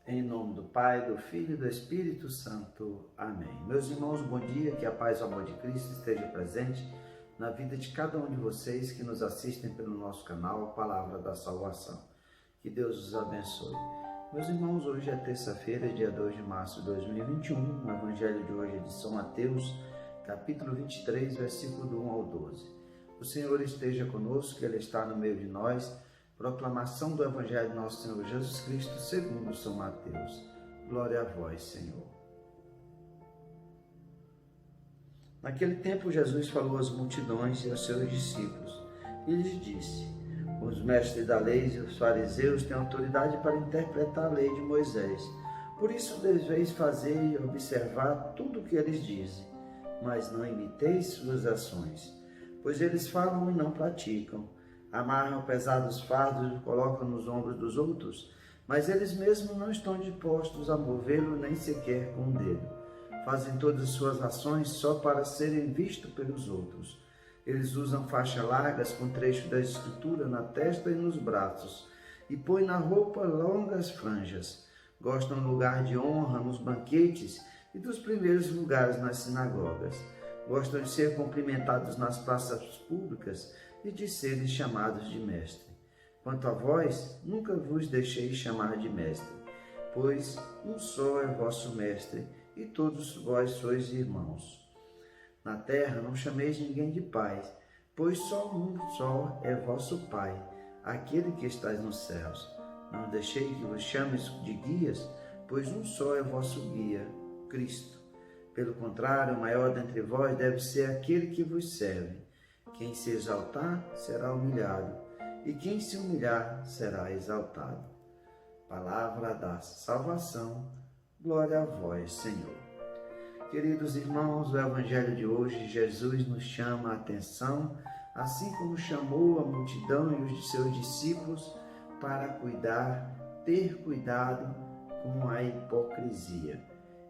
Em nome do Pai, do Filho e do Espírito Santo. Amém. Meus irmãos, bom dia, que a paz e o amor de Cristo esteja presente na vida de cada um de vocês que nos assistem pelo nosso canal Palavra da Salvação. Que Deus os abençoe. Meus irmãos, hoje é terça-feira, dia 2 de março de 2021. O Evangelho de hoje é de São Mateus, capítulo 23, versículo do 1 ao 12. O Senhor esteja conosco, Ele está no meio de nós. Proclamação do Evangelho de nosso Senhor Jesus Cristo, segundo São Mateus. Glória a vós, Senhor. Naquele tempo, Jesus falou às multidões e aos seus discípulos, e lhes disse: os mestres da lei e os fariseus têm autoridade para interpretar a lei de Moisés. Por isso deveis fazer e observar tudo o que eles dizem, mas não imiteis suas ações, pois eles falam e não praticam. Amarram pesados fardos e colocam nos ombros dos outros, mas eles mesmos não estão dispostos a movê-lo nem sequer com o dedo. Fazem todas as suas ações só para serem vistos pelos outros. Eles usam faixas largas com trechos da Escritura na testa e nos braços, e põem na roupa longas franjas. Gostam do lugar de honra nos banquetes e dos primeiros lugares nas sinagogas. Gostam de ser cumprimentados nas praças públicas e de serem chamados de mestre. Quanto a vós, nunca vos deixei chamar de mestre, pois um só é vosso mestre, e todos vós sois irmãos. Na terra não chameis ninguém de pai, pois só um só é vosso Pai, aquele que estais nos céus. Não deixei que vos chames de guias, pois um só é vosso guia, Cristo. Pelo contrário, o maior dentre vós deve ser aquele que vos serve. Quem se exaltar será humilhado, e quem se humilhar será exaltado. Palavra da salvação, glória a vós, Senhor. Queridos irmãos, o Evangelho de hoje, Jesus nos chama a atenção, assim como chamou a multidão e os de seus discípulos para ter cuidado com a hipocrisia.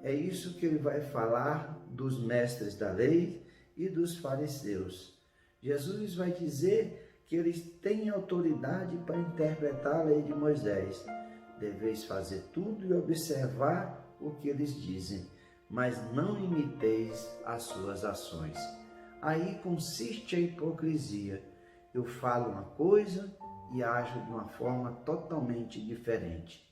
É isso que ele vai falar dos mestres da lei e dos fariseus. Jesus vai dizer que eles têm autoridade para interpretar a lei de Moisés. Deveis fazer tudo e observar o que eles dizem, mas não imiteis as suas ações. Aí consiste a hipocrisia. Eu falo uma coisa e ajo de uma forma totalmente diferente.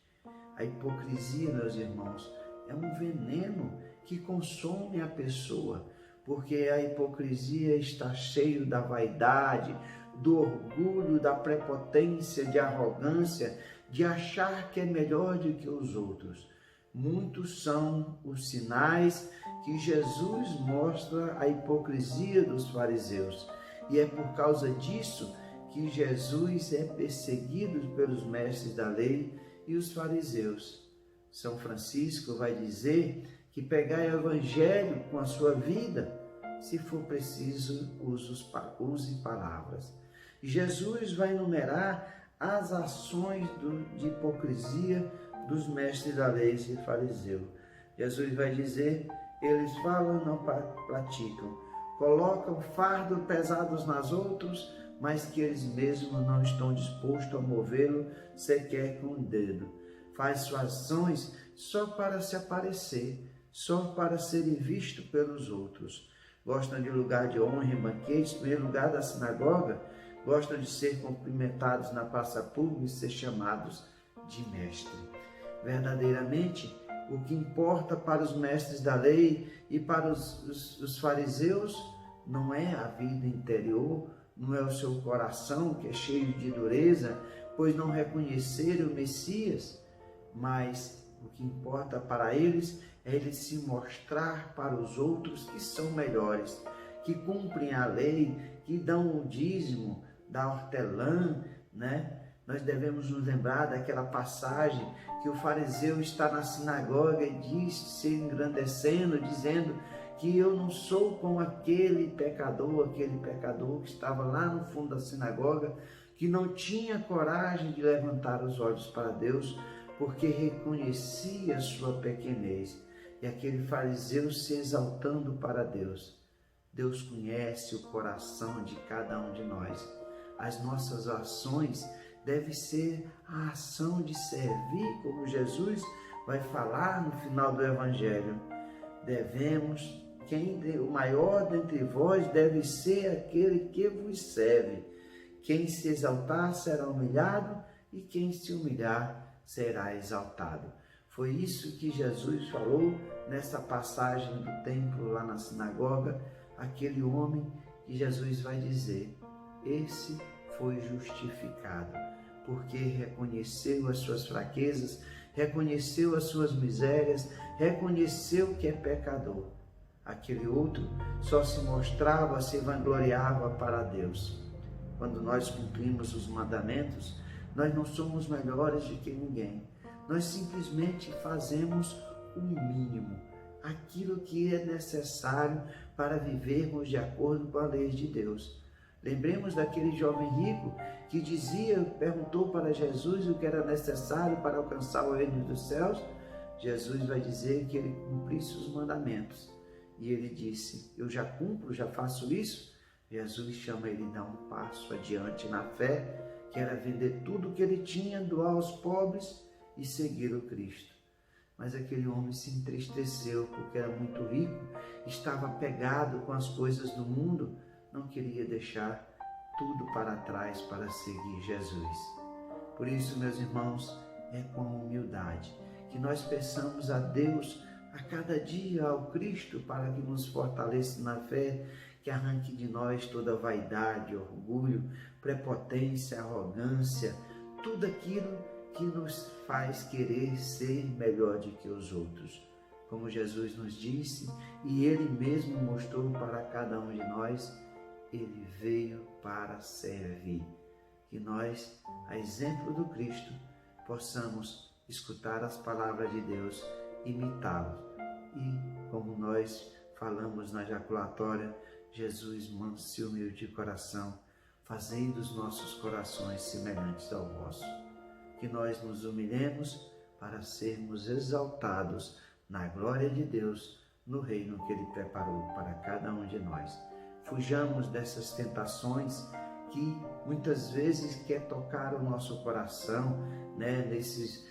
A hipocrisia, meus irmãos, é um veneno que consome a pessoa, porque a hipocrisia está cheio da vaidade, do orgulho, da prepotência, de arrogância, de achar que é melhor do que os outros. Muitos são os sinais que Jesus mostra a hipocrisia dos fariseus, e é por causa disso que Jesus é perseguido pelos mestres da lei e os fariseus. São Francisco vai dizer que pegai o Evangelho com a sua vida, se for preciso, use palavras. Jesus vai enumerar as ações de hipocrisia dos mestres da lei e fariseus. Jesus vai dizer, eles falam e não praticam, colocam fardo pesados nas outros, mas que eles mesmos não estão dispostos a movê-lo sequer com o dedo. Faz suas ações só para se aparecer, só para serem vistos pelos outros. Gostam de lugar de honra em banquetes, primeiro lugar da sinagoga, gostam de ser cumprimentados na praça pública e ser chamados de mestre. Verdadeiramente, o que importa para os mestres da lei e para os fariseus não é a vida interior, não é o seu coração que é cheio de dureza, pois não reconheceram o Messias, mas o que importa para eles é ele se mostrar para os outros que são melhores, que cumprem a lei, que dão o dízimo da hortelã, né? Nós devemos nos lembrar daquela passagem que o fariseu está na sinagoga e diz, se engrandecendo, dizendo que eu não sou como aquele pecador que estava lá no fundo da sinagoga, que não tinha coragem de levantar os olhos para Deus, porque reconhecia sua pequenez. E aquele fariseu se exaltando para Deus. Deus conhece o coração de cada um de nós. As nossas ações deve ser a ação de servir como Jesus vai falar no final do Evangelho. O maior dentre vós deve ser aquele que vos serve. Quem se exaltar será humilhado, e quem se humilhar será exaltado. Foi isso que Jesus falou nessa passagem do templo lá na sinagoga, aquele homem que Jesus vai dizer, esse foi justificado, porque reconheceu as suas fraquezas, reconheceu as suas misérias, reconheceu que é pecador. Aquele outro só se mostrava, se vangloriava para Deus. Quando nós cumprimos os mandamentos, nós não somos melhores do que ninguém. Nós simplesmente fazemos o mínimo, aquilo que é necessário para vivermos de acordo com a lei de Deus. Lembremos daquele jovem rico que perguntou para Jesus o que era necessário para alcançar o reino dos céus. Jesus vai dizer que ele cumprisse os mandamentos. E ele disse, eu já cumpro, já faço isso. Jesus chama ele a dar um passo adiante na fé, que era vender tudo o que ele tinha, doar aos pobres e seguir o Cristo. Mas aquele homem se entristeceu porque era muito rico, estava apegado com as coisas do mundo, não queria deixar tudo para trás para seguir Jesus. Por isso, meus irmãos, é com humildade que nós peçamos a Deus a cada dia ao Cristo para que nos fortaleça na fé, que arranque de nós toda vaidade, orgulho, prepotência, arrogância, tudo aquilo que nos faz querer ser melhor do que os outros. Como Jesus nos disse e Ele mesmo mostrou para cada um de nós, Ele veio para servir. Que nós, a exemplo do Cristo, possamos escutar as palavras de Deus, imitá-lo. E, como nós falamos na jaculatória, Jesus, manso e humilde de coração, fazei dos nossos corações semelhantes ao vosso. Que nós nos humilhemos para sermos exaltados na glória de Deus, no reino que Ele preparou para cada um de nós. Fujamos dessas tentações que muitas vezes quer tocar o nosso coração, nessas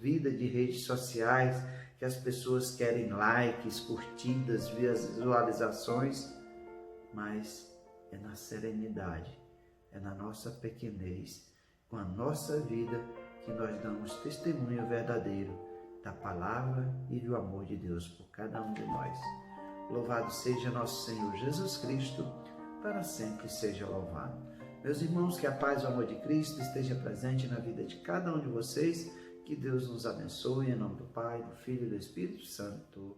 vidas de redes sociais, que as pessoas querem likes, curtidas, visualizações, mas é na serenidade, é na nossa pequenez, com a nossa vida, que nós damos testemunho verdadeiro da palavra e do amor de Deus por cada um de nós. Louvado seja nosso Senhor Jesus Cristo, para sempre seja louvado. Meus irmãos, que a paz e o amor de Cristo esteja presente na vida de cada um de vocês. Que Deus nos abençoe, em nome do Pai, do Filho e do Espírito Santo.